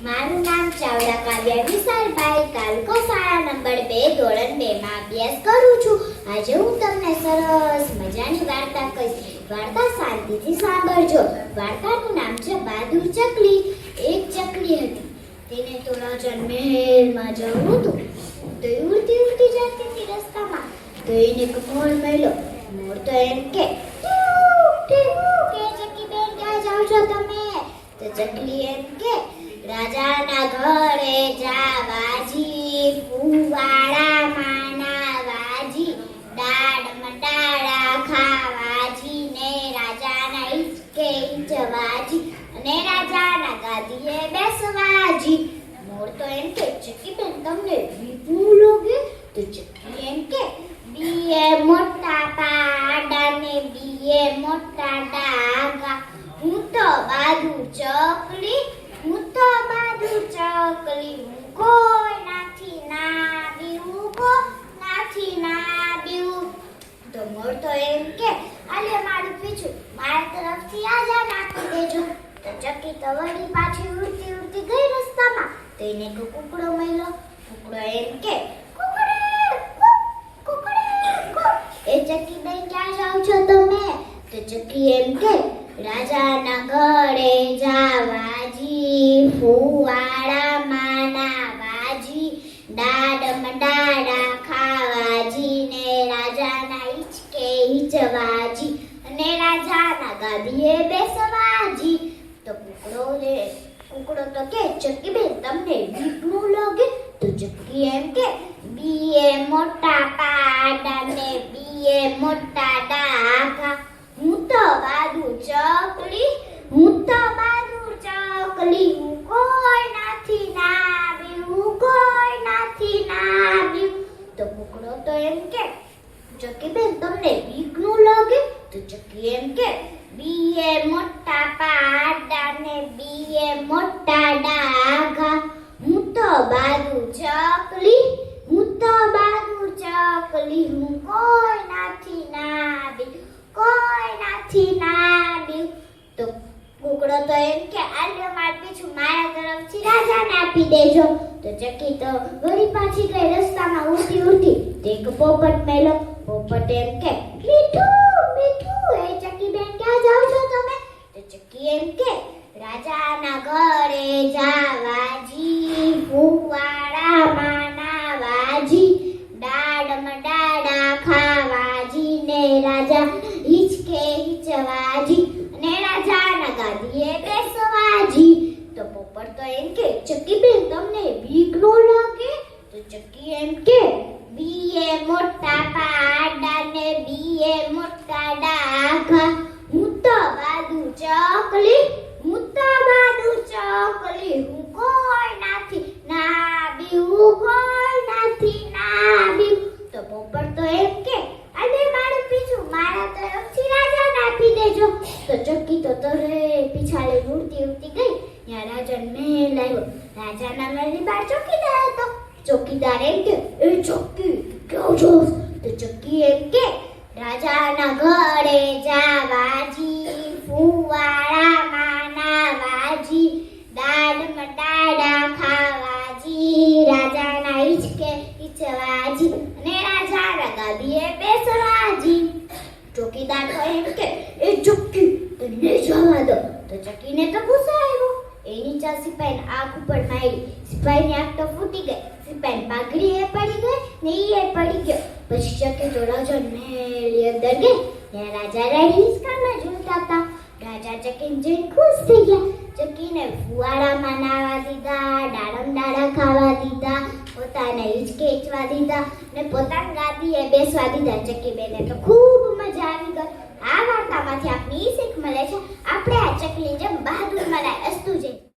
મારું નામ ચાવડા કાવ્યા વિશાલભાઈ, તાલુકો શાળા નંબર 2 ધોરણ 2 માં અભ્યાસ કરું છું. આજે હું તમને સરસ મજાની વાર્તા કહીશ. વાર્તા શાંતિથી સાંભળજો. વાર્તાનું નામ છે બહાદુર ચકલી. એક ચકલી હતી, તેને તો રાજાના મહેલમાં જવું હતું. તો એ ઉડતી ઉડતી જતી હતી રસ્તામાં. તો એને એક મોર મળ્યો. મોર તો એમ કે ચકી બેન ક્યાં જાઓ છો તમે? તો ચકલી એમ કે રાજાના ઘરે જાવાજી, ફુવાડા માનાવાજી, દાડ મટાડા ખાવાજી, ને રાજાના હિચકે હિચવાજી, અને રાજાના ગાદીએ બેસવાજી. મોર તો એમ કે ચકી બેન તમને બીપું લાગે? તો ચકી એમ કે બીએ મોટા પાડા ને બીએ મોટા ડાગા, હું તો બહાદુર ચકલી, હું તો બહાદુર ચકલી, હું કોઈ નાથી ના બીવું, કો નાથી ના બીવું. તો મોર તો એમ કે આલે મારું પીછું મારા તરફથી આજા નાખી દેજો. તો ચકી તો વળી પાછી ઉડતી ઉડતી ગઈ રસ્તામાં. તો એને એક કુકડો મળ્યો. કુકડો એમ કે એ ચકી બેન ક્યાં જાઓ છો તમે? તો ચકી એમ કે રાજાના ઘરે જાવાજી, ફુવાડા માનાવાજી, દાડ મડાડા ખાવાજી, ને રાજાના હિચકે હિચવાજી, અને રાજાના ગાદીએ બેસવાજી. તો કુકડો તો કે ચકી બેન તમને બીક નું લાગે? તો ચકી એમ કે બીએ મોટા પાડા ને બીએ મોટા ડાઘા, હું તો બહાદુર ચકલી, હું તો બહાદુર ચકલી, હું કોઈ નાથી ના બીવું, કોઈ નાથી ના બીવું. તો કુકડો તો એમ કે ચકી બેન તમને બીક નું લાગે? તો ચકી એમ કે બીએ મોટા પાડા ને બીએ મોટા ડાઘા, હું તો બહાદુર ચકલી, હું તો બહાદુર ચકલી, હું કોઈ નાથી ના બીવું, કોઈ નાથી ના બીવું. તો કુકડો તો એમ કે આલ્યો માર પીછું મારા તરફથી રાજાને આપી દેજો. તો ચકી તો વળી પાછી ગઈ રસ્તામાં ઉડતી ઉડતી. તે એક પોપટ મેલો. પોપટ એમ કે મીઠું મીઠું, એ ચકી બેન ક્યાં જાઓ છો તમે? તો ચકી એમ કે રાજાના ઘરે જાવાજી, ફુવાડા માનાવાજી, દાડ મડાડા ખાવાજી, ને રાજા હિચકે હિચવાજી, અને રાજાના ગાદીએ બેસવાજી. તો પોપટ તો એમ કે ચકી બેન તમને બીક નો લાગે? તો ચકી એમ કે બીએ મોટા પાડા ને બીએ મોટા ડાઘા, હું તો બહાદુર ચકલી, હું તો બહાદુર ચકલી, હું કોઈ નાથી ના બીવું, કોઈ નાથી ના બીવું. તો પોપટ તો એમ કે આલે મારું પીછું મારા તરફથી રાજાને આપી દેજો. તો ચકી તો તરે પીછાલે ઉડતી ઉડતી ગઈ. ત્યાં રાજાનો મહેલ આવ્યો. રાજાના મહેલની બહાર ચોકીદાર હતો. ચોકીદાર એમ કે એ ચકી ક્યાં છો? તો ચકી એમ કે રાજાના ઘરે જાવાજી, ફુવાડા માનાવાજી, દાડ મટાડા ખાવાજી, રાજાના હિચકે હિચવાજી, અને રાજાના ગાદીએ બેસવાજી. ચોકીદાર તો એમ કે એ ચકી તને જવા દો. તો ચકીને તો ગુસ્સો આવ્યો. એ નીચા સિપાહીને આંખ ઉપર મારી. સિપાહીની આંખ તો ફૂટી ગઈ. સિપાહીની પાઘડી એ પડી ગઈ ને એ પડી ગયો. પછી ચકી તો રાજાના મહેલની અંદર ગઈ. ત્યાં રાજા રાણી હિંચકામાં ઝૂલતા હતા. રાજા ચકીને જોઈને ખુશ થઈ ગયા. ચકીને ફુવાડામાં નાવા દીધા, દાડમ દાડા ખાવા દીધા, પોતાને હિંચકે હિંચવા દીધા, ને પોતાની ગાદીએ બેસવા દીધા. ચકી બેને તો ખૂબ મજા આવી ગઈ. આ વાર્તામાંથી આપણી શીખ મળે છે આપણે આ ચકલી જેમ બહાદુર મનાય અસ્તુ જઈ.